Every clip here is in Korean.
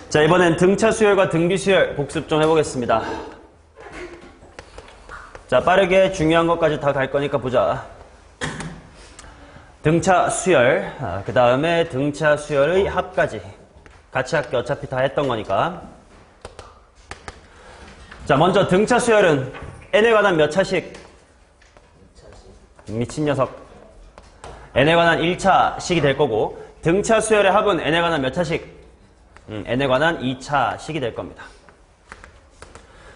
자, 이번엔 등차 수열과 등비 수열 복습 좀 해보겠습니다. 자, 빠르게 중요한 것까지 다 갈 거니까 보자. 등차 수열, 그 다음에 등차 수열의 합까지 같이 할게. 어차피 다 했던 거니까. 자, 먼저 등차 수열은 n에 관한 몇 차식? 미친 녀석. n에 관한 1차식이 될 거고, 등차 수열의 합은 n에 관한 몇 차식? n에 관한 2차식이 될 겁니다.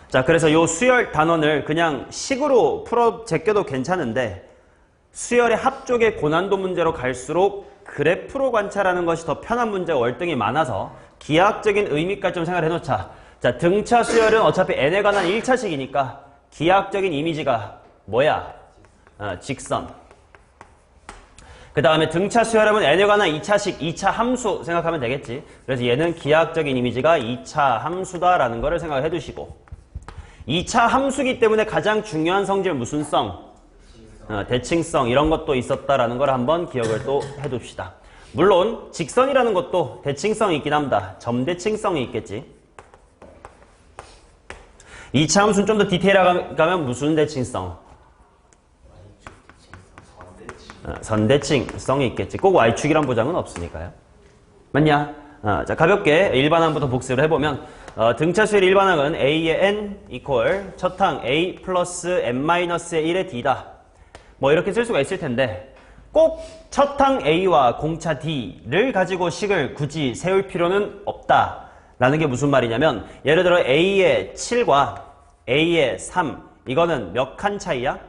자, 그래서 요 수열 단원을 그냥 식으로 풀어 제껴도 괜찮은데, 수열의 합 쪽의 고난도 문제로 갈수록 그래프로 관찰하는 것이 더 편한 문제가 월등히 많아서 기하학적인 의미까지 좀 생각을 해놓자. 자, 등차 수열은 어차피 n에 관한 1차식이니까 기하학적인 이미지가 뭐야? 직선. 그 다음에 등차 수열하면 n에 관한 2차식, 2차 함수 생각하면 되겠지. 그래서 얘는 기하학적인 이미지가 2차 함수다라는 거를 생각을 해두시고, 2차 함수기 때문에 가장 중요한 성질 무슨 성? 대칭성, 이런 것도 있었다라는 걸 한번 기억을 또 해둡시다. 물론 직선이라는 것도 대칭성이 있긴 합니다. 점대칭성이 있겠지. 2차 함수는 좀 더 디테일하게 가면 무슨 대칭성? 선대칭성이 있겠지. 꼭 Y축이란 보장은 없으니까요. 맞냐? 자, 가볍게 일반항부터 복습을 해보면, 등차 수열 일반항은 A의 N 이퀄 첫항 A 플러스 N-의 1의 D다. 뭐 이렇게 쓸 수가 있을 텐데, 꼭 첫항 A와 공차 D를 가지고 식을 굳이 세울 필요는 없다라는 게 무슨 말이냐면, 예를 들어 A의 7과 A의 3, 이거는 몇 칸 차이야?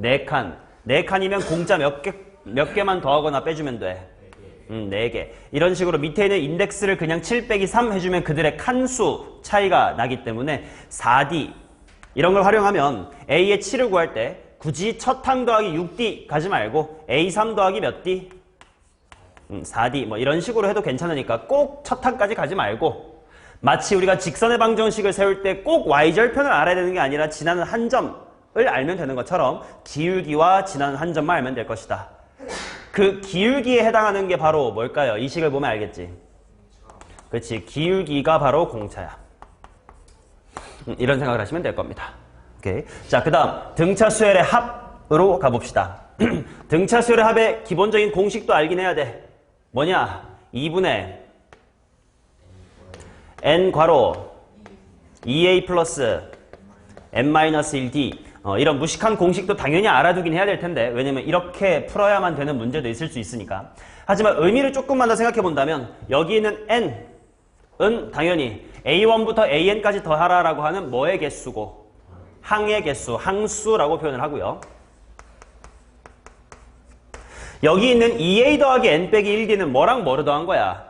4칸. 4칸이면 공짜 몇 개만 더하거나 빼주면 돼. 4개. 이런 식으로 밑에 있는 인덱스를 그냥 7 빼기 3 해주면 그들의 칸수 차이가 나기 때문에 4D 이런 걸 활용하면 A의 7을 구할 때 굳이 첫항 더하기 6D 가지 말고 A3 더하기 몇 D? 4D 뭐 이런 식으로 해도 괜찮으니까 꼭 첫항까지 가지 말고, 마치 우리가 직선의 방정식을 세울 때 꼭 Y절편을 알아야 되는 게 아니라 지나는 한 점을 알면 되는 것처럼 기울기와 지나는 한 점만 알면 될 것이다. 그 기울기에 해당하는 게 바로 뭘까요? 이 식을 보면 알겠지. 그렇지. 기울기가 바로 공차야. 이런 생각을 하시면 될 겁니다. 오케이. 자, 그 다음 등차 수열의 합으로 가봅시다. 등차 수열의 합의 기본적인 공식도 알긴 해야 돼. 뭐냐? 2분의 n 괄호 2a 플러스 n-1d 이런 무식한 공식도 당연히 알아두긴 해야 될 텐데, 왜냐면 이렇게 풀어야만 되는 문제도 있을 수 있으니까. 하지만 의미를 조금만 더 생각해 본다면, 여기 있는 n은 당연히 a1부터 an까지 더하라라고 하는 뭐의 개수고, 항의 개수, 항수라고 표현을 하고요. 여기 있는 2a 더하기 n 빼기 1d는 뭐랑 뭐를 더한 거야?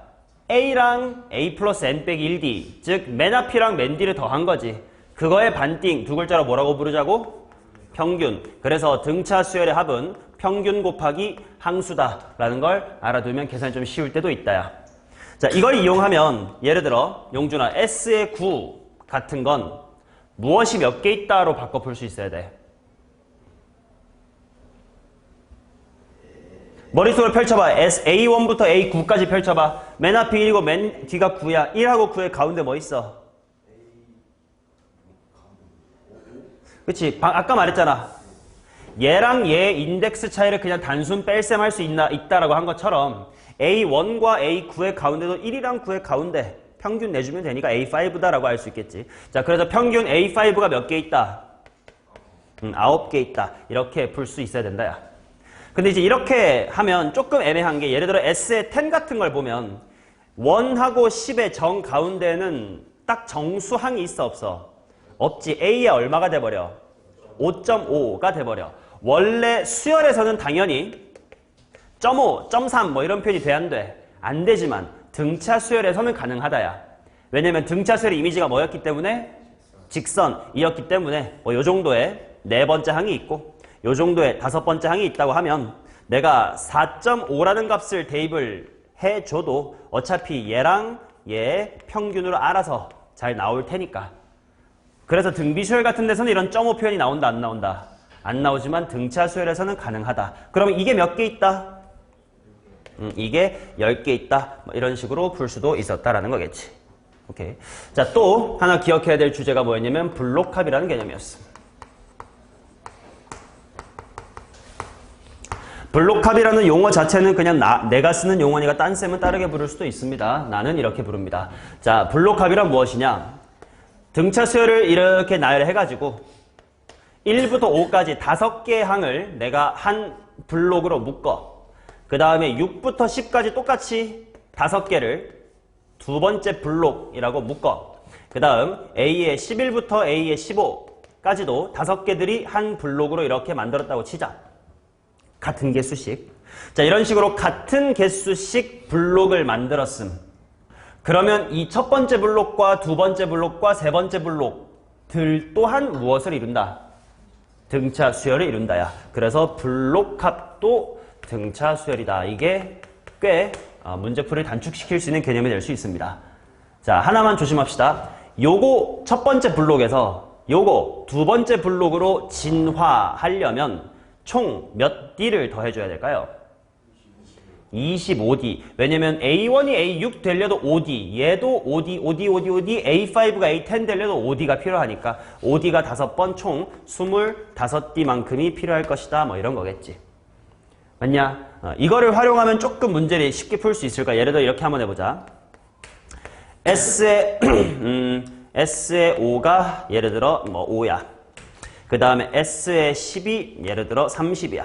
a랑 a 플러스 n 빼기 1d, 즉 맨 앞이랑 맨 뒤를 더한 거지. 그거의 반띵, 두 글자로 뭐라고 부르자고? 평균. 그래서 등차 수열의 합은 평균 곱하기 항수다라는 걸 알아두면 계산이 좀 쉬울 때도 있다야. 자, 이걸 이용하면 예를 들어 용준아, S의 9 같은 건 무엇이 몇 개 있다로 바꿔 풀 수 있어야 돼. 머릿속을 펼쳐봐. A1부터 A9까지 펼쳐봐. 맨 앞이 1이고 맨 뒤가 9야. 1하고 9의 가운데 뭐 있어? 그치? 아까 말했잖아. 얘랑 얘의 인덱스 차이를 그냥 단순 뺄셈 할 수 있다라고 한 것처럼 A1과 A9의 가운데도 1이랑 9의 가운데 평균 내주면 되니까 A5다라고 할 수 있겠지. 자, 그래서 평균 A5가 몇 개 있다? 9개 있다. 이렇게 풀 수 있어야 된다, 야. 근데 이제 이렇게 하면 조금 애매한 게, 예를 들어 S의 10 같은 걸 보면 1하고 10의 정 가운데는 딱 정수항이 있어, 없어? 없지. A에 얼마가 돼버려? 5.5가 돼버려. 원래 수열에서는 당연히 0.5, 0.3 뭐 이런 표현이 돼, 안 돼? 안 되지만 등차 수열에서는 가능하다야. 왜냐면 등차 수열의 이미지가 뭐였기 때문에? 직선이었기 때문에 뭐 요 정도의 4번째 항이 있고 요 정도의 5번째 항이 있다고 하면 내가 4.5라는 값을 대입을 해줘도 어차피 얘랑 얘 평균으로 알아서 잘 나올 테니까. 그래서 등비수열 같은 데서는 이런 0.5 표현이 나온다, 안 나온다? 안 나오지만 등차 수열에서는 가능하다. 그러면 이게 몇 개 있다? 이게 10개 있다. 뭐 이런 식으로 풀 수도 있었다라는 거겠지. 오케이. 자, 또 하나 기억해야 될 주제가 뭐였냐면 블록합이라는 개념이었어. 블록합이라는 용어 자체는 그냥 내가 쓰는 용어니까 딴 쌤은 다르게 부를 수도 있습니다. 나는 이렇게 부릅니다. 자, 블록합이란 무엇이냐? 등차 수열을 이렇게 나열해가지고 1부터 5까지 5개의 항을 내가 한 블록으로 묶어. 그 다음에 6부터 10까지 똑같이 5개를 두 번째 블록이라고 묶어. 그 다음 A의 11부터 A의 15까지도 5개들이 한 블록으로 이렇게 만들었다고 치자. 같은 개수씩. 자, 이런 식으로 같은 개수씩 블록을 만들었음. 그러면 이 첫 번째 블록과 두 번째 블록과 세 번째 블록들 또한 무엇을 이룬다? 등차 수열을 이룬다야. 그래서 블록합도 등차 수열이다. 이게 꽤 문제풀이를 단축시킬 수 있는 개념이 될 수 있습니다. 자, 하나만 조심합시다. 요거 첫 번째 블록에서 요거 두 번째 블록으로 진화하려면 총 몇 D를 더해줘야 될까요? 25D. 왜냐면 A1이 A6 되려도 5D, 얘도 5D, 5D, 5D, 5D, A5가 A10 되려도 5D가 필요하니까 5D가 5번 총 25D만큼이 필요할 것이다. 뭐 이런 거겠지. 맞냐? 이거를 활용하면 조금 문제를 쉽게 풀 수 있을까? 예를 들어 이렇게 한번 해보자. S의 S의 5가 예를 들어 뭐 5야. 그 다음에 S의 10이 예를 들어 30이야.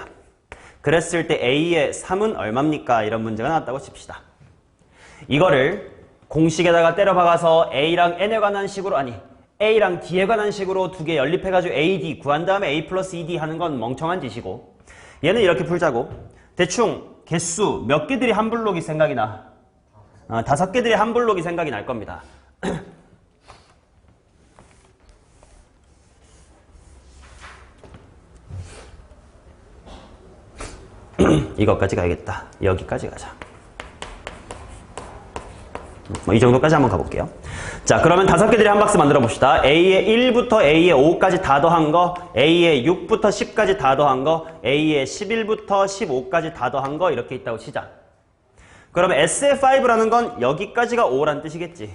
그랬을 때 A의 3은 얼마입니까? 이런 문제가 나왔다고 칩시다. 이거를 공식에다가 때려박아서 A랑 N에 관한 식으로, 아니 A랑 D에 관한 식으로 두 개 연립해가지고 AD 구한 다음에 A 플러스 ED 하는 건 멍청한 짓이고, 얘는 이렇게 풀자고. 대충 개수 몇 개들이 한 블록이 생각이 나? 5개들이 한 블록이 생각이 날 겁니다. 이것까지 가야겠다. 여기까지 가자. 이 정도까지 한번 가볼게요. 자, 그러면 5개들이 한 박스 만들어 봅시다. A의 1부터 A의 5까지 다 더한 거, A의 6부터 10까지 다 더한 거, A의 11부터 15까지 다 더한 거 이렇게 있다고 치자. 그러면 S의 5라는 건 여기까지가 5란 뜻이겠지.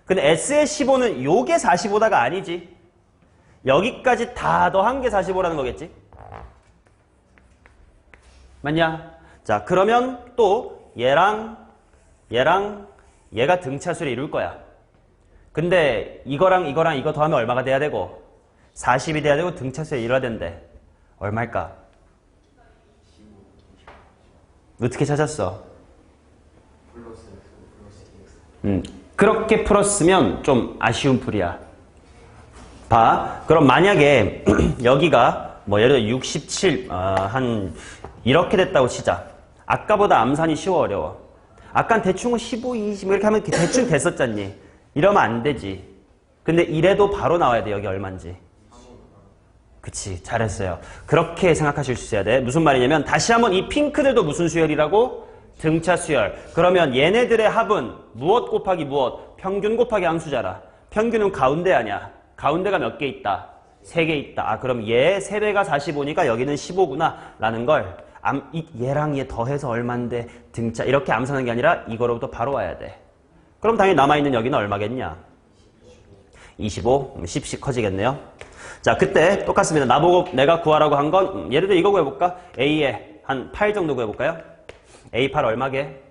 근데 S의 15는 요게 45다가 아니지. 여기까지 다 더한 게 45라는 거겠지. 맞냐? 자, 그러면 또 얘랑 얘가 등차수를 이룰 거야. 근데 이거랑 이거 더하면 얼마가 돼야 되고 40이 돼야 되고 등차수를 이뤄야 된대. 얼마일까? 어떻게 찾았어? 그렇게 풀었으면 좀 아쉬운 풀이야. 봐. 그럼 만약에 여기가 뭐 예를 들어 67 한 이렇게 됐다고 치자. 아까보다 암산이 쉬워 어려워? 아깐 대충 15, 20 이렇게 하면 대충 됐었잖니. 이러면 안 되지. 근데 이래도 바로 나와야 돼. 여기 얼마인지. 그치, 잘했어요. 그렇게 생각하실 수 있어야 돼. 무슨 말이냐면 다시 한번 이 핑크들도 무슨 수열이라고? 등차 수열. 그러면 얘네들의 합은 무엇 곱하기 무엇? 평균 곱하기 함수잖아. 평균은 가운데 아니야. 가운데가 몇 개 있다? 3개 있다. 그럼 얘 3배가 45니까 여기는 15구나 라는 걸 얘랑 얘 더해서 얼만데 등차 이렇게 암산하는 게 아니라 이거로부터 바로 와야 돼. 그럼 당연히 남아있는 여기는 얼마겠냐? 25, 10씩 커지겠네요. 자, 그때 똑같습니다. 나보고 내가 구하라고 한 건 예를 들어 이거 구해볼까? A에 한 8 정도 구해볼까요? A8 얼마게?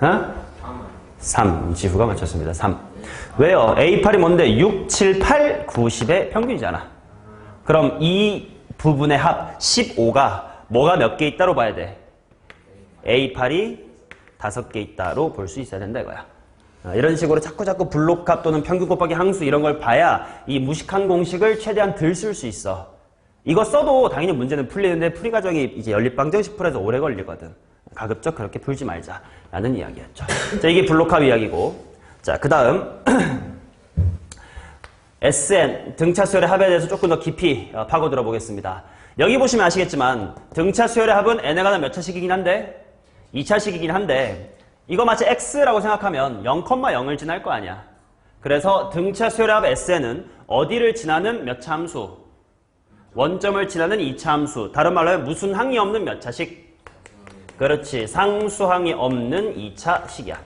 어? 3. 지후가 맞췄습니다. 3. 왜요? A8이 뭔데? 6, 7, 8, 90의 평균이잖아. 그럼 이 부분의 합 15가 뭐가 몇 개 있다로 봐야 돼? A8이 5개 있다로 볼 수 있어야 된다 이거야. 이런 식으로 자꾸 블록합 또는 평균 곱하기 항수 이런 걸 봐야 이 무식한 공식을 최대한 덜 쓸 수 있어. 이거 써도 당연히 문제는 풀리는데 풀이 과정이 이제 연립방정식 풀어서 오래 걸리거든. 가급적 그렇게 풀지 말자라는 이야기였죠. 자, 이게 블록합 이야기고. 자, 그 다음 SN 등차 수열의 합에 대해서 조금 더 깊이 파고들어 보겠습니다. 여기 보시면 아시겠지만 등차 수열의 합은 n에 관한 몇 차식이긴 한데 2차식이긴 한데 이거 마치 x라고 생각하면 0,0을 지날 거 아니야. 그래서 등차 수열의 합 SN은 어디를 지나는 몇 차 함수? 원점을 지나는 2차 함수. 다른 말로 하면 무슨 항이 없는 몇 차식? 그렇지. 상수항이 없는 2차 식이야.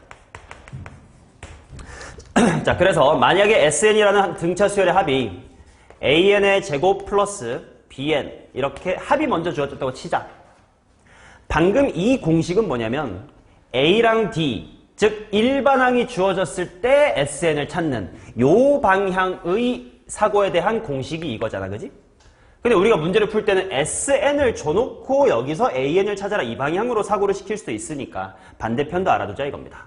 자, 그래서 만약에 SN이라는 등차 수열의 합이 AN의 제곱 플러스 BN 이렇게 합이 먼저 주어졌다고 치자. 방금 이 공식은 뭐냐면 A랑 D, 즉 일반항이 주어졌을 때 SN을 찾는 요 방향의 사고에 대한 공식이 이거잖아. 그지? 근데 우리가 문제를 풀 때는 SN을 줘놓고 여기서 AN을 찾아라 이 방향으로 사고를 시킬 수도 있으니까 반대편도 알아두자 이겁니다.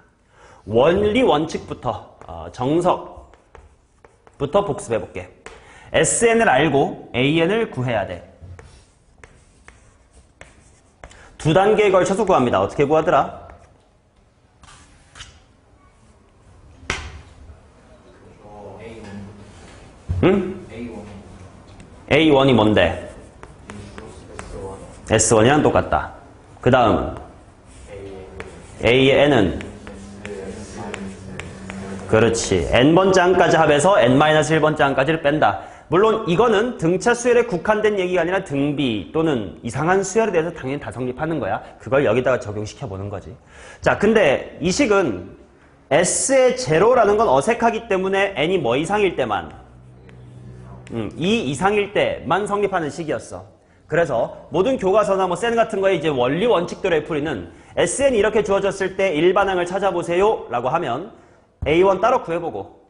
원리 원칙부터 정석부터 복습해볼게. SN을 알고 AN을 구해야 돼. 두 단계에 걸쳐서 구합니다. 어떻게 구하더라? 응? A1이 뭔데? S1이랑 똑같다. 그 다음은 A의 N은 그렇지. N번째 항까지 합해서 N-1번째 항까지를 뺀다. 물론 이거는 등차 수열에 국한된 얘기가 아니라 등비 또는 이상한 수열에 대해서 당연히 다 성립하는 거야. 그걸 여기다가 적용시켜보는 거지. 자, 근데 이 식은 S의 제로라는 건 어색하기 때문에 N이 뭐 이상일 때만 2 이상일 때만 성립하는 식이었어. 그래서 모든 교과서나 뭐 센 같은 거에 이제 원리 원칙대로의 풀이는 SN이 이렇게 주어졌을 때 일반항을 찾아보세요 라고 하면 A1 따로 구해보고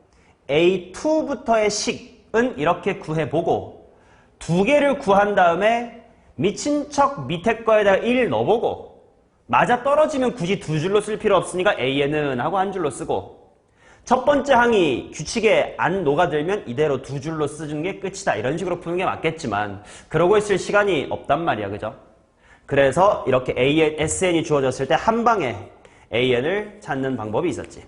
A2부터의 식은 이렇게 구해보고 두 개를 구한 다음에 미친 척 밑에 거에다가 1 넣어보고 맞아 떨어지면 굳이 두 줄로 쓸 필요 없으니까 AN은 하고 한 줄로 쓰고 첫 번째 항이 규칙에 안 녹아들면 이대로 두 줄로 쓰는 게 끝이다. 이런 식으로 푸는 게 맞겠지만 그러고 있을 시간이 없단 말이야. 그죠? 그래서 이렇게 SN이 주어졌을 때 한 방에 AN을 찾는 방법이 있었지.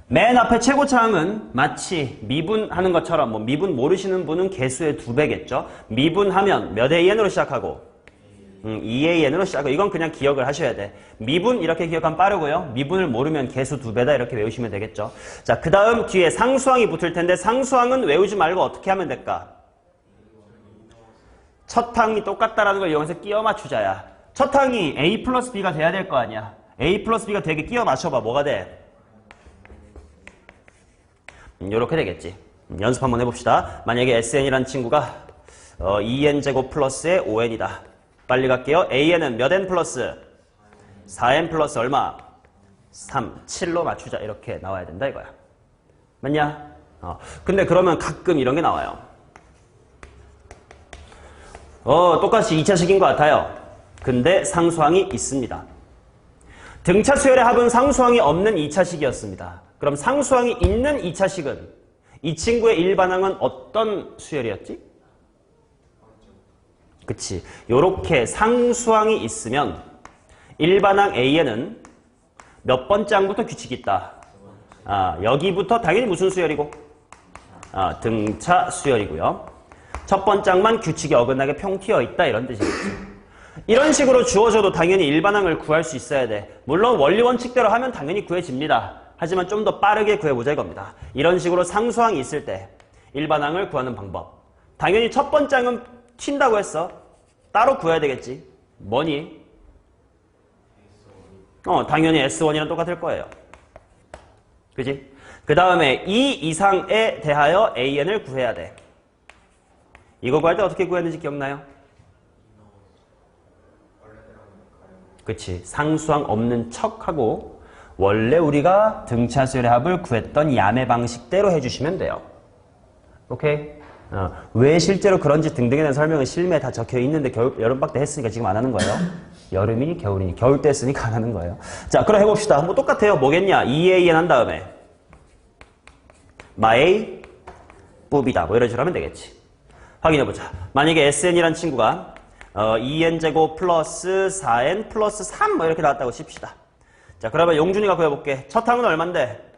맨 앞에 최고차항은 마치 미분하는 것처럼 뭐 미분 모르시는 분은 개수의 2배겠죠. 미분하면 몇 AN으로 시작하고 2AN으로 시작하고 이건 그냥 기억을 하셔야 돼. 미분 이렇게 기억하면 빠르고요. 미분을 모르면 개수 2배다 이렇게 외우시면 되겠죠. 자, 그 다음 뒤에 상수항이 붙을 텐데 상수항은 외우지 말고 어떻게 하면 될까? 첫 항이 똑같다라는 걸 이용해서 끼워 맞추자야. 첫 항이 A 플러스 B가 돼야 될 거 아니야. A 플러스 B가 되게 끼워 맞춰봐. 뭐가 돼? 요렇게 되겠지. 연습 한번 해봅시다. 만약에 SN이라는 친구가 2n제곱 플러스의 5n이다. 빨리 갈게요. AN은 몇 n 플러스? 4n 플러스 얼마? 3, 7로 맞추자. 이렇게 나와야 된다 이거야. 맞냐? 근데 그러면 가끔 이런 게 나와요. 똑같이 2차식인 것 같아요. 근데 상수항이 있습니다. 등차 수열의 합은 상수항이 없는 2차식이었습니다. 그럼 상수항이 있는 2차식은 이 친구의 일반항은 어떤 수열이었지? 그치. 요렇게 상수항이 있으면 일반항 A에는 몇 번째 항부터 규칙이 있다. 여기부터 당연히 무슨 수열이고? 등차 수열이고요. 첫 번째 항만 규칙이 어긋나게 평튀어 있다 이런 뜻이겠지. 이런 식으로 주어져도 당연히 일반항을 구할 수 있어야 돼. 물론 원리 원칙대로 하면 당연히 구해집니다. 하지만 좀 더 빠르게 구해보자 이겁니다. 이런 식으로 상수항이 있을 때 일반항을 구하는 방법. 당연히 첫 번째 항은 튄다고 했어. 따로 구해야 되겠지. 뭐니? 당연히 S1이랑 똑같을 거예요. 그지? 그 다음에 2 이상에 대하여 AN을 구해야 돼. 이거 구할 때 어떻게 구했는지 기억나요? 그치. 상수항 없는 척하고 원래 우리가 등차수열의 합을 구했던 야매 방식대로 해주시면 돼요. 오케이? 왜 실제로 그런지 등등에 대한 설명은 실내에 다 적혀 있는데 여름방 때 했으니까 지금 안 하는 거예요. 여름이니 겨울이니 겨울 때 했으니까 안 하는 거예요. 자, 그럼 해봅시다. 뭐 똑같아요. 뭐겠냐? 2AN 한 다음에 마A 뿌비다. 뭐 이런 식으로 하면 되겠지. 확인해보자. 만약에 SN이란 친구가 2n제곱 플러스 4n 플러스 3 뭐 이렇게 나왔다고 칩시다. 자, 그러면 용준이가 구해볼게. 첫 항은 얼만데?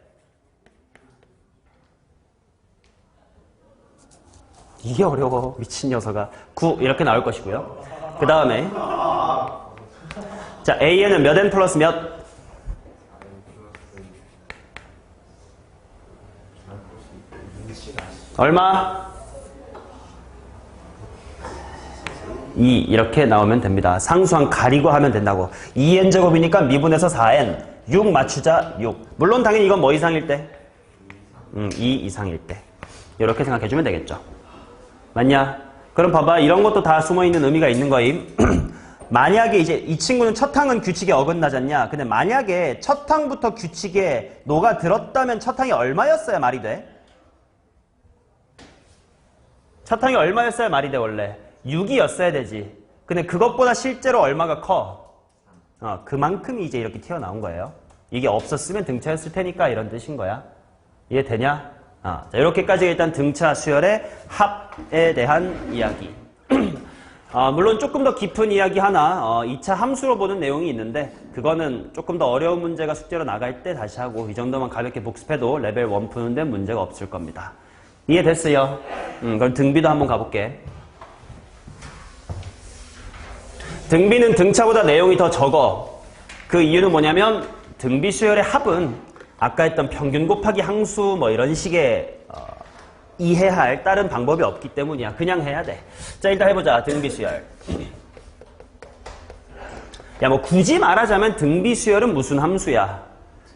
이게 어려워. 미친 녀석아. 9 이렇게 나올 것이고요. 그 다음에 자, AN은 몇 n 플러스 몇? 얼마? 2 이렇게 나오면 됩니다. 상수항 가리고 하면 된다고. 2n제곱이니까 미분해서 4n. 6 맞추자 6. 물론 당연히 이건 뭐 이상일 때? 2 이상일 때. 이렇게 생각해주면 되겠죠. 맞냐? 그럼 봐봐. 이런 것도 다 숨어있는 의미가 있는 거임. 만약에 이제 이 친구는 첫 항은 규칙에 어긋나잖냐? 근데 만약에 첫 항부터 규칙에 녹아들었다면 첫 항이 얼마였어야 말이 돼? 첫 항이 얼마였어야 말이 돼 원래? 6이었어야 되지. 근데 그것보다 실제로 얼마가 커? 그만큼이 이제 이렇게 튀어나온 거예요. 이게 없었으면 등차였을 테니까 이런 뜻인 거야. 이해되냐? 자, 이렇게까지 일단 등차 수열의 합에 대한 이야기. 물론 조금 더 깊은 이야기 하나 2차 함수로 보는 내용이 있는데 그거는 조금 더 어려운 문제가 숙제로 나갈 때 다시 하고 이 정도만 가볍게 복습해도 레벨 1 푸는 데 문제가 없을 겁니다. 이해됐어요? 그럼 등비도 한번 가볼게. 등비는 등차보다 내용이 더 적어. 그 이유는 뭐냐면 등비 수열의 합은 아까 했던 평균 곱하기 항수 뭐 이런 식의 이해할 다른 방법이 없기 때문이야. 그냥 해야 돼. 자, 일단 해보자. 등비 수열. 야, 뭐 굳이 말하자면 등비 수열은 무슨 함수야?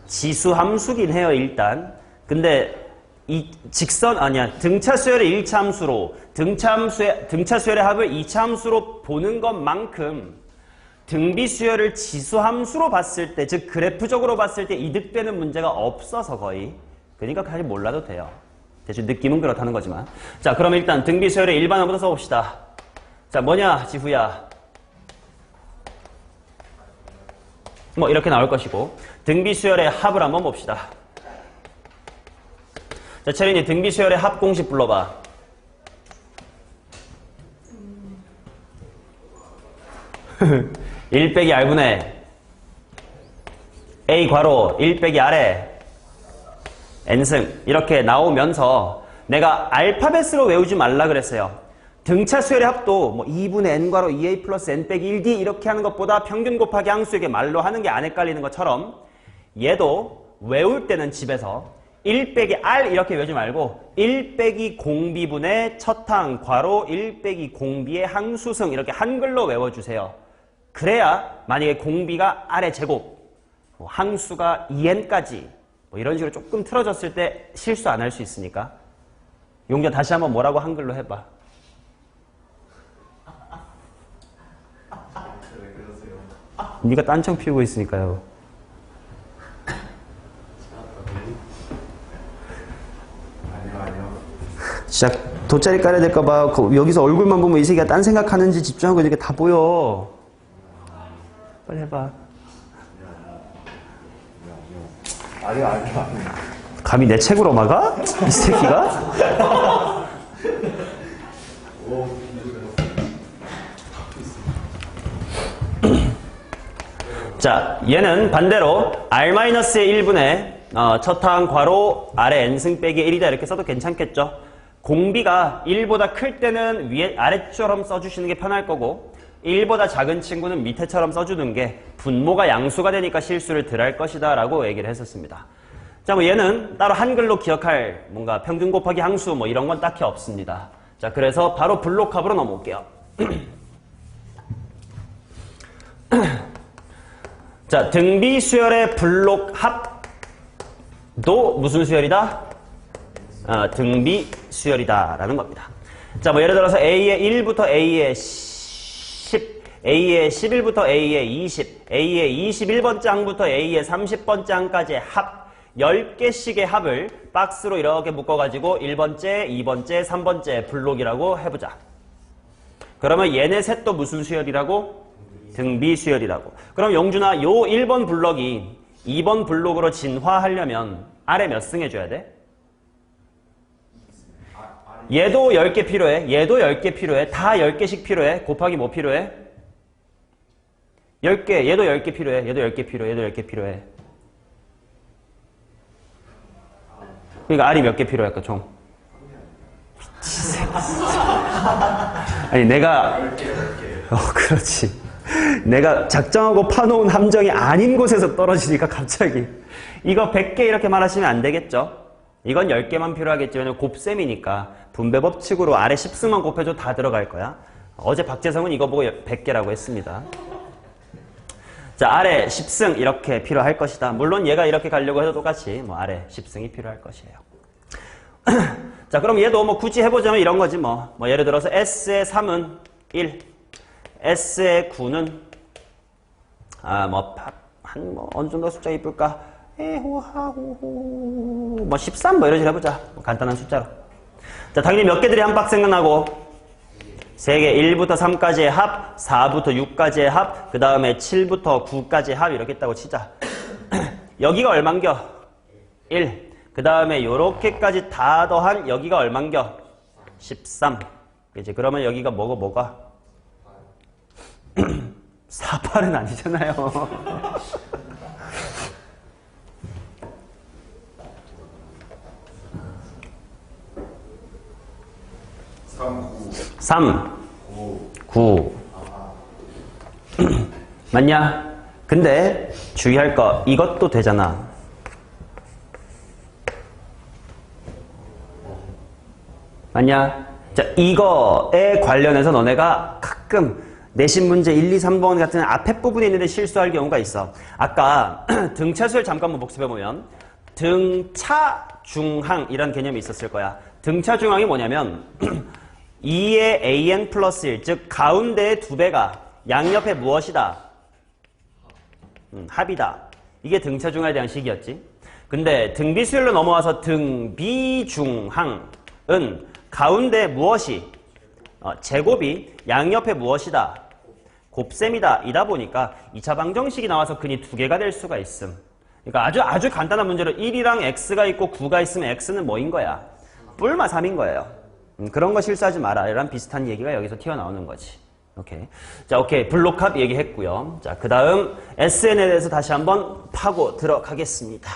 지수 함수긴 해요, 일단. 근데 이 직선 아니야. 등차 수열의 1차 함수로 등차 수열의 합을 2차 함수로 보는 것만큼 등비 수열을 지수 함수로 봤을 때, 즉 그래프적으로 봤을 때 이득되는 문제가 없어서 거의. 그러니까 사실 몰라도 돼요. 대충 느낌은 그렇다는 거지만. 자, 그럼 일단 등비 수열의 일반어부터 써봅시다. 자, 뭐냐, 지후야. 뭐 이렇게 나올 것이고 등비 수열의 합을 한번 봅시다. 자, 채린이 등비 수열의 합 공식 불러봐. (1 빼기 r분의 a 괄호 1 빼기 r에 n승 이렇게 나오면서 내가 알파벳으로 외우지 말라 그랬어요. 등차 수열의 합도 뭐 2분의 n 괄호 2a 플러스 n 빼기 1d 이렇게 하는 것보다 평균 곱하기 항수에게 말로 하는 게 안 헷갈리는 것처럼 얘도 외울 때는 집에서 1 빼기 r 이렇게 외우지 말고 1 빼기 공비분의 첫항 괄호 1 빼기 공비의 항수승 이렇게 한글로 외워주세요. 그래야 만약에 공비가 r의 제곱 뭐 항수가 2n까지 뭐 이런 식으로 조금 틀어졌을 때 실수 안 할 수 있으니까. 용자 다시 한번 뭐라고 한글로 해봐. 네가 딴청 피우고 있으니까요. 진짜 돗자리 깔아야 될까봐 여기서 얼굴만 보면 이 새끼가 딴 생각하는지 집중하고 이렇게 다 보여. 빨리 해봐. 아니야. 감히 내 책으로 막아? 이 새끼가? 자, 얘는 반대로 r-의 1분의 첫항 괄호 r의 n승 빼기 1이다 이렇게 써도 괜찮겠죠? 공비가 1보다 클 때는 위에 아래처럼 써주시는 게 편할 거고 1보다 작은 친구는 밑에처럼 써주는 게 분모가 양수가 되니까 실수를 덜 할 것이다 라고 얘기를 했었습니다. 자, 뭐 얘는 따로 한글로 기억할 뭔가 평균 곱하기 항수 뭐 이런 건 딱히 없습니다. 자, 그래서 바로 블록합으로 넘어올게요. 자, 등비 수열의 블록합도 무슨 수열이다? 등비 수열이다 라는 겁니다. 자, 뭐 예를 들어서 A의 1부터 A의 10, A의 11부터 A의 20, A의 21번째 항부터 A의 30번째 항까지의 합 10개씩의 합을 박스로 이렇게 묶어가지고 1번째, 2번째, 3번째 블록이라고 해보자. 그러면 얘네 셋도 무슨 수열이라고? 등비 수열이라고. 그럼 용준아, 요 1번 블록이 2번 블록으로 진화하려면 아래 몇 승 해줘야 돼? 얘도 10개 필요해. 얘도 10개 필요해. 다 10개씩 필요해. 곱하기 뭐 필요해? 10개. 얘도 10개 필요해. 얘도 10개 필요해. 얘도 10개 필요해. 그러니까 R이 몇 개 필요할까, 총? 아니, 내가, 그렇지. 내가 작정하고 파놓은 함정이 아닌 곳에서 떨어지니까 갑자기. 이거 100개 이렇게 말하시면 안 되겠죠? 이건 10개만 필요하겠지만 곱셈이니까 분배 법칙으로 아래 10승만 곱해줘 다 들어갈 거야. 어제 박재성은 이거 보고 100개라고 했습니다. 자, 아래 10승 이렇게 필요할 것이다. 물론 얘가 이렇게 가려고 해도 똑같이 뭐 아래 10승이 필요할 것이에요. 자, 그럼 얘도 뭐 굳이 해보자면 이런 거지 뭐. 뭐 예를 들어서 S의 3은 1, S의 9는 뭐 어느 정도 숫자 이쁠까? 에호하호호 뭐 13 뭐 이런 식으로 해보자. 뭐 간단한 숫자로. 자, 당연히 몇 개들이 한 박 생각나고 3개 1부터 3까지의 합, 4부터 6까지의 합, 그 다음에 7부터 9까지의 합 이렇게 했다고 치자. 여기가 얼만겨? 1. 그 다음에 요렇게까지 다 더한 여기가 얼만겨? 13. 그치? 그러면 여기가 뭐가? 4, 8은 아니잖아요. 3, 9. 맞냐? 근데 주의할 거 이것도 되잖아. 맞냐? 자, 이거에 관련해서 너네가 가끔 내신 문제 1, 2, 3번 같은 앞에 부분에 있는데 실수할 경우가 있어. 아까 등차수열 잠깐만 복습해보면 등차중항이라는 개념이 있었을 거야. 등차중항이 뭐냐면 2의 an 플러스 1, 즉 가운데의 2배가 양옆에 무엇이다? 합이다. 이게 등차중항에 대한 식이었지. 근데 등비수열로 넘어와서 등비중항은 가운데 무엇이? 제곱이 양옆에 무엇이다? 곱셈이다. 이다 보니까 2차 방정식이 나와서 근이 2개가 될 수가 있음. 그러니까 아주 간단한 문제로 1이랑 x가 있고 9가 있으면 x는 뭐인 거야? 뿔마 3인 거예요. 그런 거 실수하지 마라. 이런 비슷한 얘기가 여기서 튀어나오는 거지. 오케이. 자, 오케이. 블록합 얘기했고요. 자, 그 다음 SN에 대해서 다시 한번 파고 들어가겠습니다.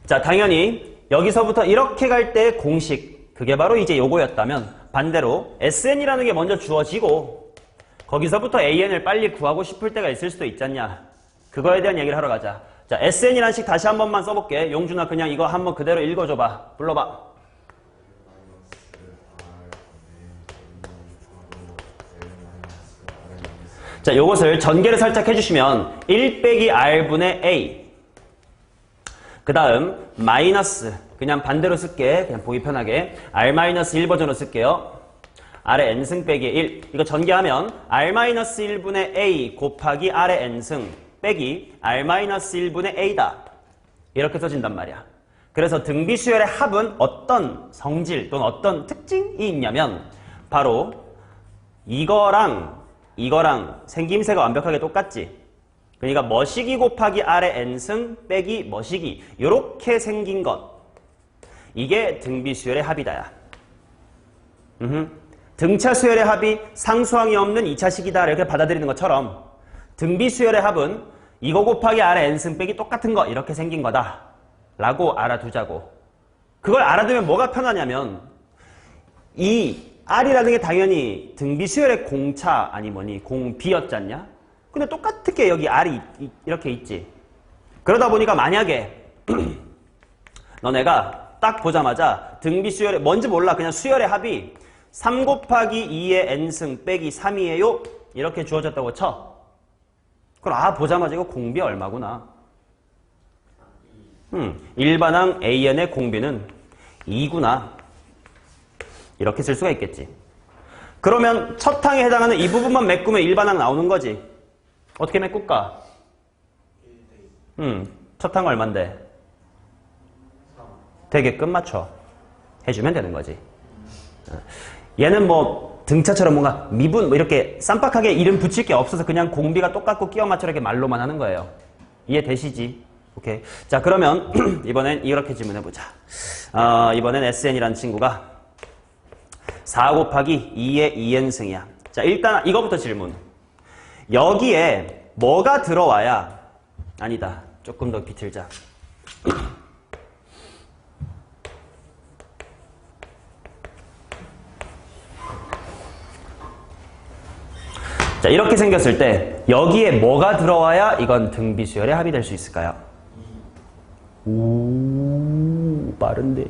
자, 당연히 여기서부터 이렇게 갈 때 공식, 그게 바로 이제 요거였다면 반대로 SN이라는 게 먼저 주어지고 거기서부터 AN을 빨리 구하고 싶을 때가 있을 수도 있잖냐. 그거에 대한 얘기를 하러 가자. 자, SN이라는 식 다시 한 번만 써볼게. 용준아 그냥 이거 한번 그대로 읽어줘봐. 불러봐. 자, 요것을 전개를 살짝 해주시면 1 빼기 R분의 A 그 다음 마이너스 그냥 반대로 쓸게. 그냥 보기 편하게 R-1 버전으로 쓸게요. R의 N승 빼기 1 이거 전개하면 R-1분의 A 곱하기 R의 N승 빼기 R-1분의 A다. 이렇게 써진단 말이야. 그래서 등비수열의 합은 어떤 성질 또는 어떤 특징이 있냐면 바로 이거랑 생김새가 완벽하게 똑같지. 그러니까 머시기 곱하기 R의 N승 빼기 머시기 이렇게 생긴 것. 이게 등비수열의 합이다야. 등차수열의 합이 상수항이 없는 2차식이다 이렇게 받아들이는 것처럼 등비수열의 합은 이거 곱하기 R의 N승 빼기 똑같은 거 이렇게 생긴 거다 라고 알아두자고. 그걸 알아두면 뭐가 편하냐면 이 R이라는 게 당연히 등비수열의 공차 아니 뭐니 공비였잖냐. 근데 똑같게 여기 R이 이렇게 있지. 그러다 보니까 만약에 너네가 딱 보자마자 등비수열의 뭔지 몰라 그냥 수열의 합이 3 곱하기 2의 n승 빼기 3이에요 이렇게 주어졌다고 쳐. 그럼 보자마자 이거 공비 얼마구나. 일반항 AN의 공비는 2구나. 이렇게 쓸 수가 있겠지. 그러면 첫 항에 해당하는 이 부분만 메꾸면 일반항 나오는 거지. 어떻게 메꿀까? 첫 항 얼만데? 되게끔 맞춰. 해주면 되는 거지. 얘는 뭐 등차처럼 뭔가 미분 뭐 이렇게 쌈박하게 이름 붙일 게 없어서 그냥 공비가 똑같고 끼워 맞춰 이렇게 말로만 하는 거예요. 이해되시지? 오케이. 자, 그러면 이번엔 이렇게 질문해보자. 이번엔 SN이라는 친구가 4 곱하기 2의 2n승이야. 자, 일단 이거부터 질문. 여기에 뭐가 들어와야 아니다. 조금 더 비틀자. 자, 이렇게 생겼을 때 여기에 뭐가 들어와야 이건 등비수열의 합이 될 수 있을까요? 오, 빠른데.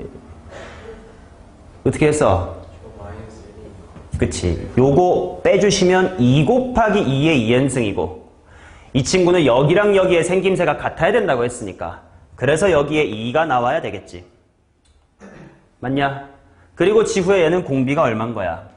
어떻게 했어? 그치. 요거 빼주시면 2 곱하기 2의 2n승이고, 이 친구는 여기랑 여기의 생김새가 같아야 된다고 했으니까. 그래서 여기에 2가 나와야 되겠지. 맞냐? 그리고 지후에 얘는 공비가 얼만 거야?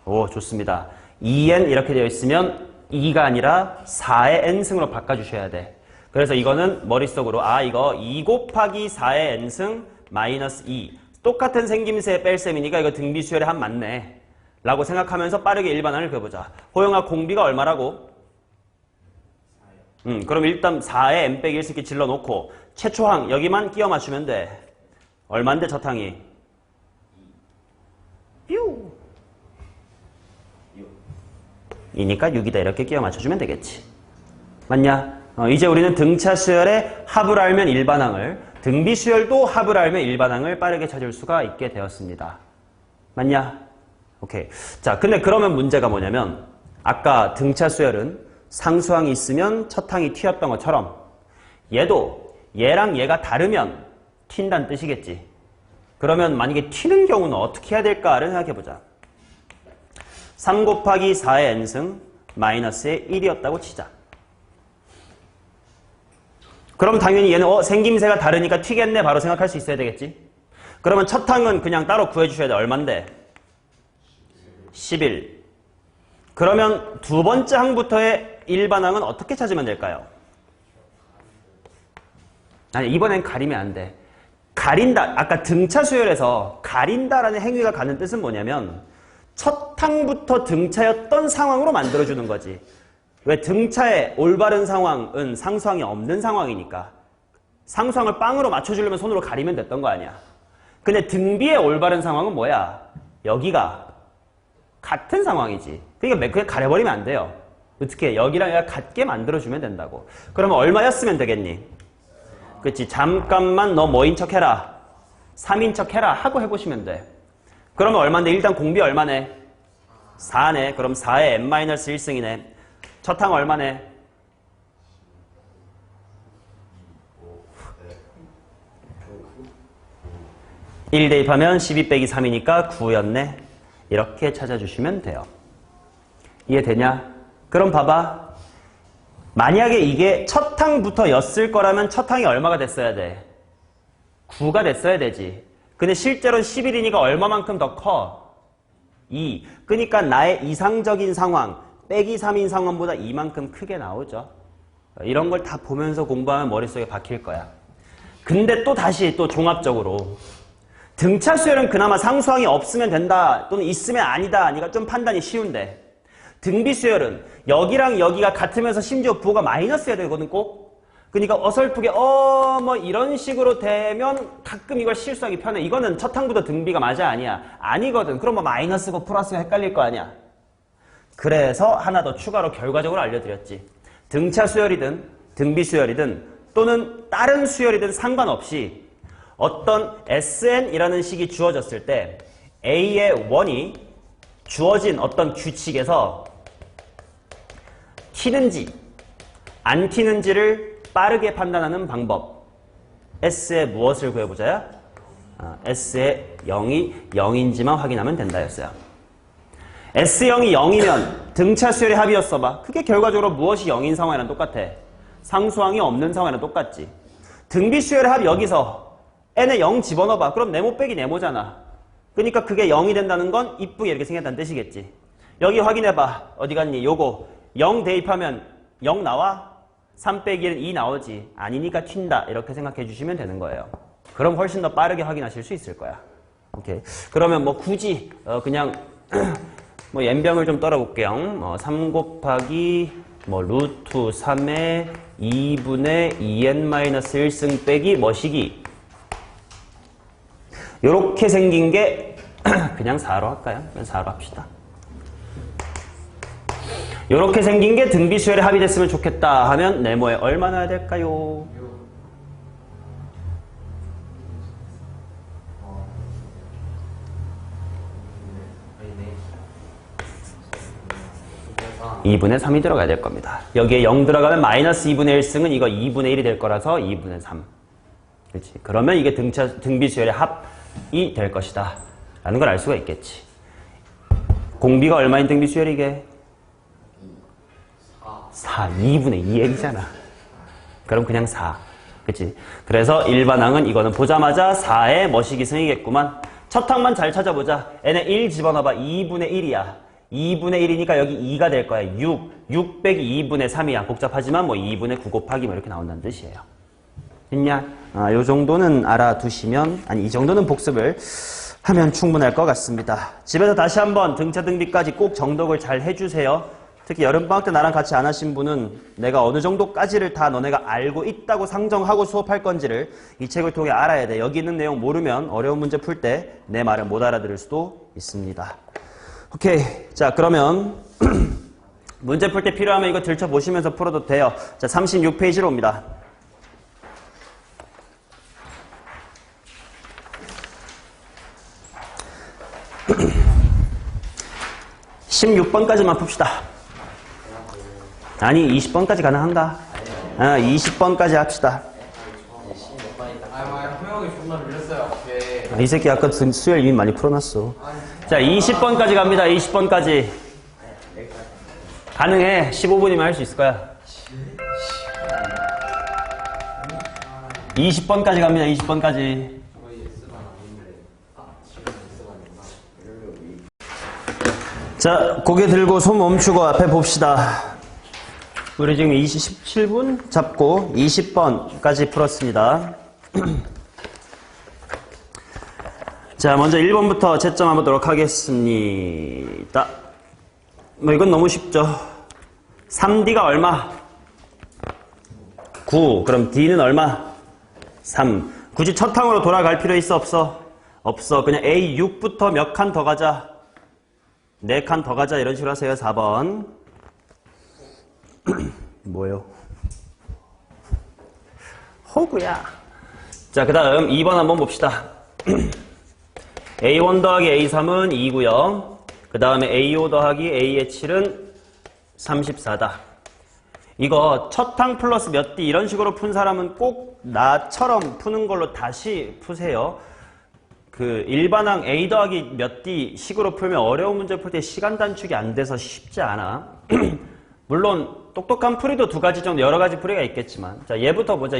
오, 좋습니다. 2n 이렇게 되어 있으면 2가 아니라 4의 n승으로 바꿔주셔야 돼. 그래서 이거는 머릿속으로 이거 2 곱하기 4의 n승 마이너스 2. 똑같은 생김새의 뺄셈이니까 이거 등비수열의 합 맞네. 라고 생각하면서 빠르게 일반항을 그려보자. 호영아, 공비가 얼마라고? 그럼 일단 4에 n 빼기 1씩 질러놓고 최초항 여기만 끼워 맞추면 돼. 얼만데 저탕이? 뾰! 2니까 6이다. 이렇게 끼워 맞춰주면 되겠지. 맞냐? 이제 우리는 등차 수열의 합을 알면 일반항을, 등비 수열도 합을 알면 일반항을 빠르게 찾을 수가 있게 되었습니다. 맞냐? 오케이. 자, 근데 그러면 문제가 뭐냐면 아까 등차 수열은 상수항이 있으면 첫 항이 튀었던 것처럼 얘도 얘랑 얘가 다르면 튄다는 뜻이겠지. 그러면 만약에 튀는 경우는 어떻게 해야 될까를 생각해보자. 3 곱하기 4의 n승 마이너스의 1이었다고 치자. 그럼 당연히 얘는 생김새가 다르니까 튀겠네 바로 생각할 수 있어야 되겠지. 그러면 첫 항은 그냥 따로 구해주셔야 돼. 얼만데? 11. 그러면 두 번째 항부터의 일반항은 어떻게 찾으면 될까요? 아니, 이번엔 가리면 안 돼. 가린다. 아까 등차 수열에서 가린다라는 행위가 가는 뜻은 뭐냐면 첫 항부터 등차였던 상황으로 만들어주는 거지. 왜? 등차의 올바른 상황은 상수항이 없는 상황이니까. 상수항을 빵으로 맞춰주려면 손으로 가리면 됐던 거 아니야. 근데 등비의 올바른 상황은 뭐야? 여기가 같은 상황이지. 그러니까 그냥 가려버리면 안 돼요. 어떻게? 여기랑 얘가 같게 만들어주면 된다고. 그러면 얼마였으면 되겠니? 그치. 잠깐만 너 뭐인 척 해라. 3인 척 해라. 하고 해보시면 돼. 그러면 얼마인데? 일단 공비 얼마네? 4네. 그럼 4의 n-1승이네. 첫 항 얼마네? 1 대입하면 12 빼기 3이니까 9였네. 이렇게 찾아주시면 돼요. 이해되냐? 그럼 봐봐. 만약에 이게 첫 항부터 였을 거라면 첫 항이 얼마가 됐어야 돼? 9가 됐어야 되지. 근데 실제로는 11이니까 얼마만큼 더 커? 2. 그러니까 나의 이상적인 상황, 빼기 3인 상황보다 이만큼 크게 나오죠. 이런 걸 다 보면서 공부하면 머릿속에 박힐 거야. 근데 또 다시 또 종합적으로 등차 수열은 그나마 상수항이 없으면 된다 또는 있으면 아니다 니까 좀 판단이 쉬운데 등비 수열은 여기랑 여기가 같으면서 심지어 부호가 마이너스여야 되거든 꼭. 그러니까 어설프게 뭐 이런 식으로 되면 가끔 이걸 실수하기 편해. 이거는 첫 항부터 등비가 맞아 아니야? 아니거든. 그럼 뭐 마이너스고 플러스가 헷갈릴 거 아니야? 그래서 하나 더 추가로 결과적으로 알려드렸지. 등차 수열이든 등비 수열이든 또는 다른 수열이든 상관없이 어떤 SN이라는 식이 주어졌을 때 A의 원이 주어진 어떤 규칙에서 튀는지 안 튀는지를 빠르게 판단하는 방법. S의 무엇을 구해보자요? S의 0이 0인지만 확인하면 된다였어요. S0이 0이면 등차 수열의 합이었어 봐. 그게 결과적으로 무엇이 0인 상황이랑 똑같아. 상수항이 없는 상황이랑 똑같지. 등비 수열의 합 여기서 n에 0 집어넣어봐. 그럼 네모 빼기 네모잖아. 그러니까 그게 0이 된다는 건 이쁘게 이렇게 생겼다는 뜻이겠지. 여기 확인해봐. 어디 갔니? 요거 0 대입하면 0 나와? 3 빼기 1은 2 나오지. 아니니까 튄다. 이렇게 생각해 주시면 되는 거예요. 그럼 훨씬 더 빠르게 확인하실 수 있을 거야. 오케이. 그러면 뭐 굳이 그냥 뭐 연병을 좀 떨어볼게요. 3 곱하기 뭐 루트 3의 2분의 2n-1승 빼기 뭐시기 요렇게 생긴 게 그냥 4로 할까요? 그냥 4로 합시다. 요렇게 생긴 게 등비 수열의 합이 됐으면 좋겠다 하면 네모에 얼마 넣어야 될까요? 2분의 3이 들어가야 될 겁니다. 여기에 0 들어가면 마이너스 2분의 1승은 이거 2분의 1이 될 거라서 2분의 3. 그렇지? 그러면 이게 등비수열의 합이 될 것이다 라는 걸 알 수가 있겠지. 공비가 얼마인 등비수열이 이게? 4. 2분의 2n이잖아. 그럼 그냥 4. 그치? 그래서 일반항은 이거는 보자마자 4의 머시기승이겠구만. 첫 항만 잘 찾아보자. n에 1 집어넣어봐. 2분의 1이야. 2분의 1이니까 여기 2가 될 거야. 6 빼기 2분의 3이야. 복잡하지만 뭐 2분의 9 곱하기 뭐 이렇게 나온다는 뜻이에요. 됐냐? 요 정도는 알아두시면, 아니 이 정도는 복습을 하면 충분할 것 같습니다. 집에서 다시 한번 등차 등비까지 꼭 정독을 잘 해주세요. 특히 여름방학 때 나랑 같이 안 하신 분은 내가 어느 정도까지를 다 너네가 알고 있다고 상정하고 수업할 건지를 이 책을 통해 알아야 돼. 여기 있는 내용 모르면 어려운 문제 풀 때 내 말을 못 알아들을 수도 있습니다. 오케이. 자, 그러면 문제 풀 때 필요하면 이거 들춰보시면서 풀어도 돼요. 자, 36페이지로 옵니다. 16번까지만 풉시다. 아니 20번까지 가능한가? 20번까지 합시다. 형이 존나 밀렸어요. 이 새끼 아까 수열 이미 많이 풀어놨어. 자 20번까지 갑니다. 20번까지 가능해. 15분이면 할 수 있을 거야. 20번까지 갑니다. 20번까지. 자, 고개 들고 손 멈추고 앞에 봅시다. 우리 지금 17분 잡고 20번까지 풀었습니다. 자, 먼저 1번부터 채점해 보도록 하겠습니다. 뭐 이건 너무 쉽죠. 3D가 얼마? 9. 그럼 D는 얼마? 3. 굳이 첫 항으로 돌아갈 필요 있어 없어? 없어. 그냥 A6부터 몇 칸 더 가자. 4칸 더 가자 이런 식으로 하세요. 4번. 뭐요? 호구야. 자, 그 다음 2번 한번 봅시다. A1 더하기 A3은 2고요. 그 다음에 A5 더하기 A의 7은 34다. 이거 첫 항 플러스 몇 D 이런 식으로 푼 사람은 꼭 나처럼 푸는 걸로 다시 푸세요. 그 일반항 A 더하기 몇 D 식으로 풀면 어려운 문제 풀 때 시간 단축이 안 돼서 쉽지 않아. 물론 똑똑한 풀이도 두 가지 정도 여러 가지 풀이가 있겠지만, 자 얘부터 보자.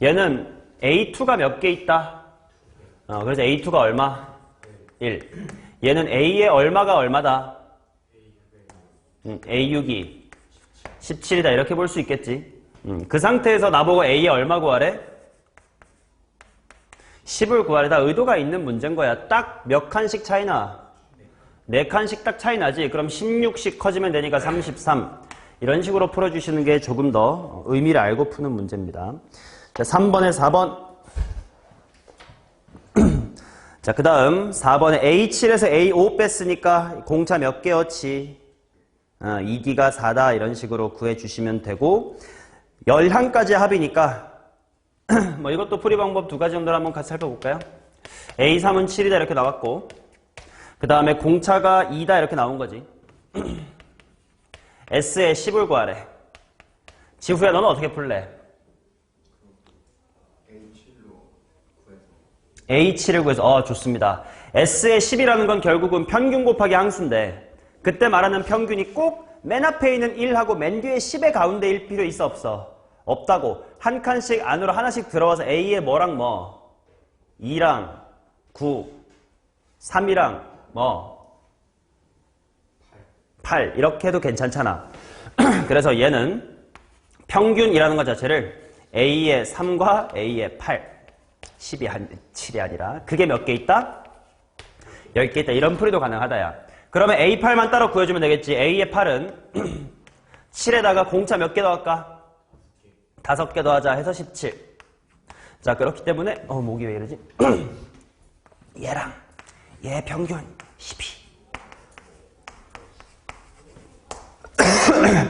얘는 A2가 몇 개 있다. 그래서 A2가 얼마? 1. 얘는 A의 얼마가 얼마다? A6이 17이다 이렇게 볼 수 있겠지. 그 상태에서 나보고 A의 얼마 구하래? 10을 구하래. 다 의도가 있는 문제인 거야. 딱 몇 칸씩 차이나? 4칸씩 딱 차이 나지. 그럼 16씩 커지면 되니까 33. 이런 식으로 풀어주시는 게 조금 더 의미를 알고 푸는 문제입니다. 자, 3번에 4번. 자, 그 다음 4번에 A7에서 A5 뺐으니까 공차 몇 개였지? 2D가 4다 이런 식으로 구해주시면 되고, 열항까지 합이니까 뭐 이것도 풀이 방법 두 가지 정도를 한번 같이 살펴볼까요? A3은 7이다 이렇게 나왔고, 그 다음에 공차가 2다 이렇게 나온 거지. S에 10을 구하래. 지후야 너는 어떻게 풀래? A7을 구해서 좋습니다. S에 10이라는 건 결국은 평균 곱하기 항수인데, 그때 말하는 평균이 꼭 맨 앞에 있는 1하고 맨 뒤에 10의 가운데일 필요 있어 없어? 없다고. 한 칸씩 안으로 하나씩 들어와서 A에 뭐랑 뭐? 2랑 9, 3이랑 뭐? 8 이렇게 해도 괜찮잖아. 그래서 얘는 평균이라는 것 자체를 A의 3과 A의 8, 7이 아니라 그게 몇 개 있다? 10개 있다. 이런 풀이도 가능하다야. 그러면 A8만 따로 구해주면 되겠지. A의 8은 7에다가 공차 몇 개 더할까? 5개 더하자 해서 17. 자, 그렇기 때문에 목이 왜 이러지? 얘랑 얘 평균 12.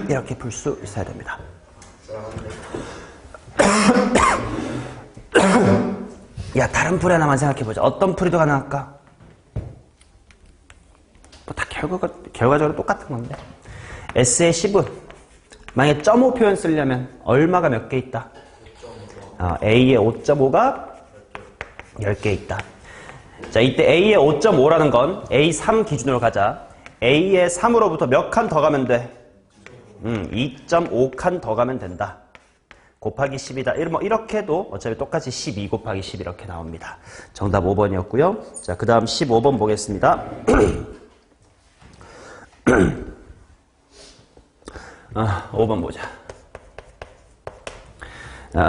이렇게 풀 수 있어야 됩니다. 야, 다른 풀이 하나만 생각해보자. 어떤 풀이도 가능할까? 뭐 다 결과적으로 똑같은 건데. S의 10은 만약에 0.5 표현 쓰려면 얼마가 몇 개 있다? A의 5.5가 10개 있다. 자, 이때 A의 5.5라는 건 A3 기준으로 가자. A의 3으로부터 몇 칸 더 가면 돼? 2.5칸 더 가면 된다. 곱하기 10이다. 뭐 이렇게 해도 어차피 똑같이 12 곱하기 10 이렇게 나옵니다. 정답 5번이었고요. 자, 그 다음 15번 보겠습니다. 5번 보자.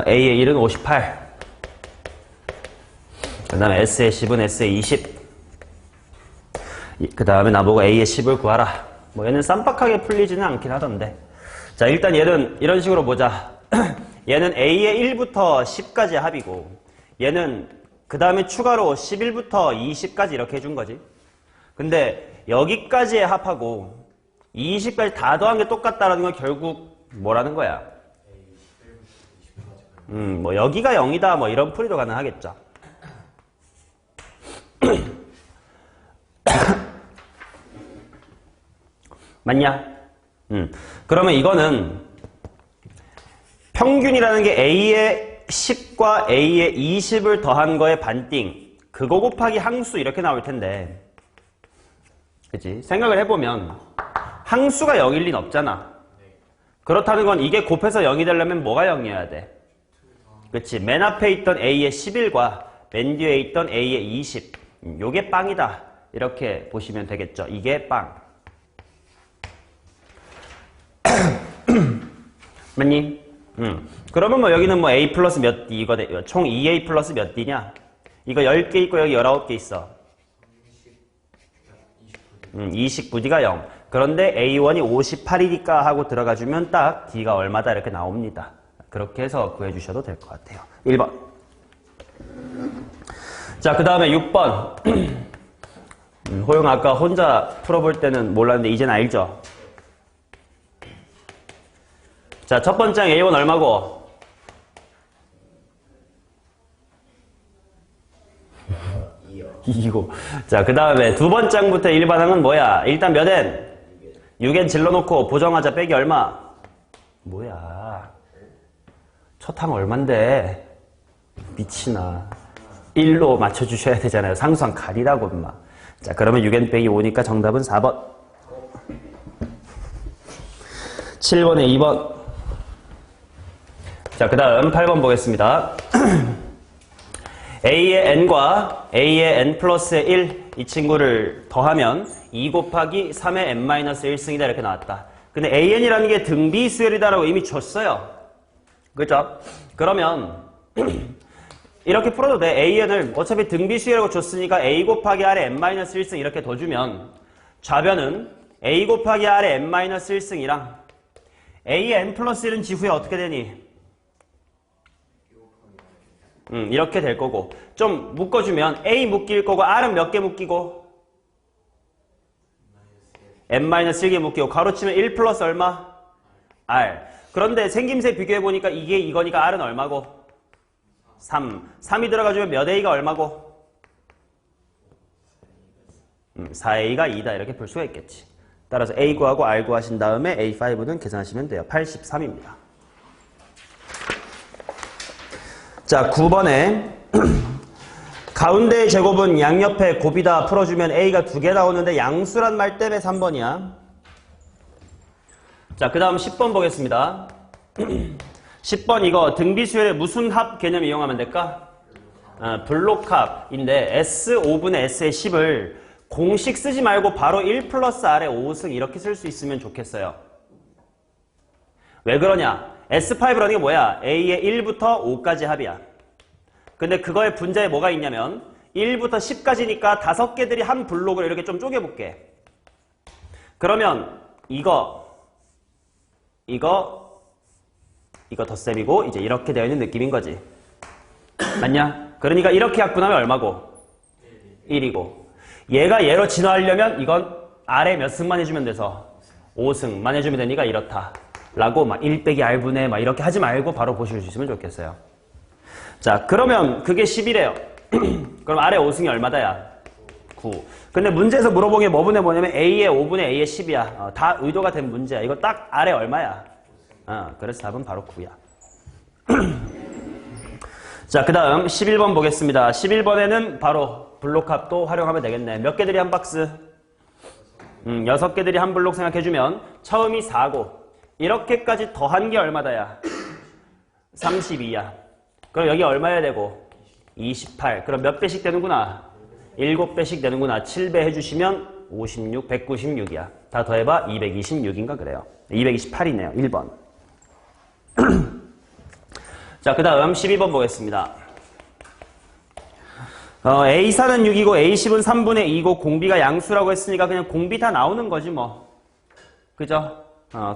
A의 1은 58. 그 다음에 S의 10은 S의 20. 그 다음에 나보고 A의 10을 구하라. 뭐 얘는 쌈박하게 풀리지는 않긴 하던데. 자, 일단 얘는 이런 식으로 보자. 얘는 A의 1부터 10까지 합이고, 얘는 그 다음에 추가로 11부터 20까지 이렇게 해준 거지. 근데 여기까지의 합하고 20까지 다 더한 게 똑같다라는 건 결국 뭐라는 거야? 뭐 여기가 0이다 뭐 이런 풀이도 가능하겠죠. 맞냐? 그러면 이거는 평균이라는 게 A의 10과 A의 20을 더한 거의 반띵, 그거 곱하기 항수 이렇게 나올 텐데, 그치? 생각을 해보면 항수가 0일 리는 없잖아. 그렇다는 건 이게 곱해서 0이 되려면 뭐가 0이어야 돼? 그치? 맨 앞에 있던 A의 11과 맨 뒤에 있던 A의 20, 요게 빵이다 이렇게 보시면 되겠죠. 이게 빵. 맞니? 그러면 뭐 여기는 뭐 A 플러스 몇 D 이거 총 2A 플러스 몇 D냐? 이거 10개 있고 여기 19개 있어. 29D가 0. 그런데 A1이 58이니까 하고 들어가주면 딱 D가 얼마다 이렇게 나옵니다. 그렇게 해서 구해주셔도 될 것 같아요. 1번. 자, 그 다음에 6번. 호영 아까 혼자 풀어볼 때는 몰랐는데 이제는 알죠? 자, 첫 번째 A1 얼마고? 2고. 자, 그 다음에 두 번째 장부터 일반항은 뭐야? 일단 몇 N? 6N 질러놓고 보정하자. 빼기 얼마? 뭐야? 첫 항 얼만데? 미치나. 1로 맞춰주셔야 되잖아요. 상수항 가리라고 엄마. 자, 그러면 6N 빼기 5니까 정답은 4번. 7번에 2번. 자, 그 다음 8번 보겠습니다. A의 n과 A의 n 플러스의 1, 이 친구를 더하면 2 곱하기 3의 n-1승이다 이렇게 나왔다. 근데 AN이라는 게 등비수열이다라고 이미 줬어요. 그죠? 그러면 이렇게 풀어도 돼. AN을 어차피 등비수열이라고 줬으니까 A 곱하기 R의 n-1승 이렇게 더 주면 좌변은 A 곱하기 R의 n-1승이랑 A의 n 플러스 1은 지후에 어떻게 되니? 이렇게 될 거고, 좀 묶어주면 A 묶일 거고 R은 몇 개 묶이고? n-1개 묶이고, 가로치면 1 플러스 얼마? R. 그런데 생김새 비교해보니까 이게 이거니까 R은 얼마고? 3. 3이 들어가주면 몇 A가 얼마고? 4A가 2다 이렇게 볼 수가 있겠지. 따라서 A 구하고 R 구하신 다음에 A5는 계산하시면 돼요. 83입니다. 자, 9번에 가운데의 제곱은 양옆에 곱이다 풀어주면 A가 2개 나오는데 양수란 말 때문에 3번이야. 자, 그 다음 10번 보겠습니다. 10번 이거 등비수열의 무슨 합 개념 이용하면 될까? 블록합인데 S5분의 S의 10을 공식 쓰지 말고 바로 1 플러스 R의 5승 이렇게 쓸 수 있으면 좋겠어요. 왜 그러냐? S5라는 게 뭐야? A의 1부터 5까지 합이야. 근데 그거의 분자에 뭐가 있냐면 1부터 10까지니까 5개들이 한 블록을 이렇게 좀 쪼개볼게. 그러면 이거 덧셈이고 이제 이렇게 되어 있는 느낌인 거지. 맞냐? 그러니까 이렇게 약분하면 얼마고? 1이고. 얘가 얘로 진화하려면 이건 R에 몇 승만 해주면 돼서 5승만 해주면 되니까 이렇다. 라고 막 1 빼기 R분의 막 이렇게 하지 말고 바로 보실 수 있으면 좋겠어요. 자, 그러면 그게 10이래요. 그럼 R의 5승이 얼마다야? 9. 근데 근데 문제에서 물어본 게 뭐냐면 A의 5분의 A의 10이야. 다 의도가 된 문제야. 이거 딱 아래 얼마야? 그래서 답은 바로 9야. 자, 그 다음 11번 보겠습니다. 11번에는 바로 블록합도 활용하면 되겠네. 몇 개들이 한 박스? 6개들이 한 블록 생각해주면 처음이 4고 이렇게까지 더한 게 얼마다야? 32야. 그럼 여기 얼마야 되고? 28. 그럼 몇 배씩 되는구나? 7배씩 되는구나. 7배 해주시면 56, 196이야. 다 더해봐 226인가 그래요. 228이네요. 1번. 자, 그 다음 12번 보겠습니다. A4는 6이고 A10은 3분의 2고 공비가 양수라고 했으니까 그냥 공비 다 나오는 거지 뭐. 그죠?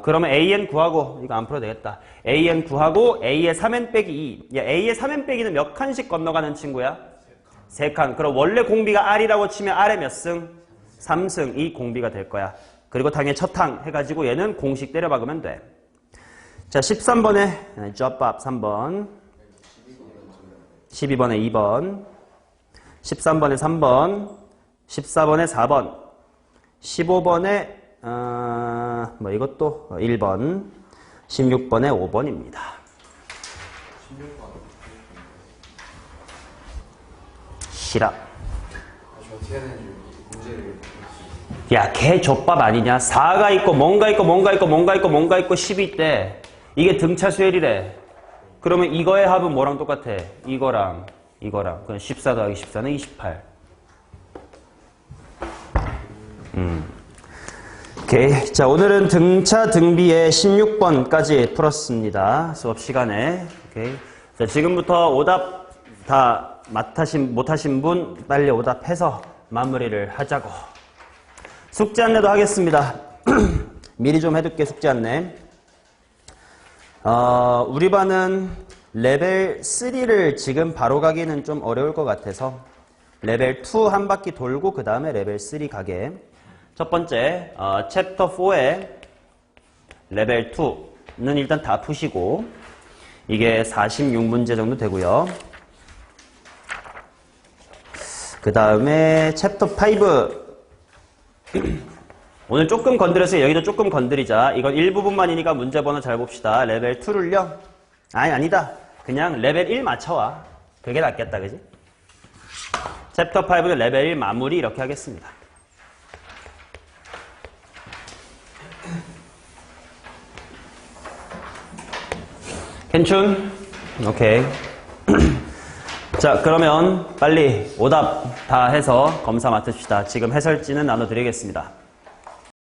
그러면 AN 구하고 이거 안 풀어도 되겠다. AN 구하고 A의 3N 빼기 2. 야, A의 3N 빼기는 몇 칸씩 건너가는 친구야? 3칸. 그럼 원래 공비가 R이라고 치면 R의 몇 승? 3승. 이 공비가 될 거야. 그리고 당연히 첫 항 해가지고 얘는 공식 때려 박으면 돼. 자, 13번에 접밥 3번, 12번에 2번, 13번에 3번, 14번에 4번, 15번에 뭐 이것도 1번, 16번에 5번입니다. 싫어. 야, 개 족밥 아니냐? 4가 있고 뭔가 있고 뭔가 있고 뭔가 있고 뭔가 있고 10이 있대. 이게 등차 수열이래. 그러면 이거의 합은 뭐랑 똑같아? 이거랑 이거랑. 그럼 14 더하기 14는 28. 오케이. 자, 오늘은 등차 등비의 16번까지 풀었습니다. 수업 시간에. 오케이. 자, 지금부터 오답 다 못하신 분 빨리 오답해서 마무리를 하자고. 숙제 안내도 하겠습니다. 미리 좀 해둘게, 숙제 안내. 우리 반은 레벨 3를 지금 바로 가기는 좀 어려울 것 같아서 레벨 2 한 바퀴 돌고 그 다음에 레벨 3 가게. 첫 번째, 챕터 4의 레벨 2는 일단 다 푸시고 이게 46문제 정도 되고요. 그 다음에 챕터 5 오늘 조금 건드려서 여기도 조금 건드리자. 이건 일부분만이니까 문제 번호 잘 봅시다. 레벨 2를요? 아니다. 그냥 레벨 1 맞춰와. 그게 낫겠다, 그지? 챕터 5는 레벨 1 마무리 이렇게 하겠습니다. 괜춘? 오케이. 자, 그러면 빨리 오답 다 해서 검사 맡읍시다. 지금 해설지는 나눠드리겠습니다.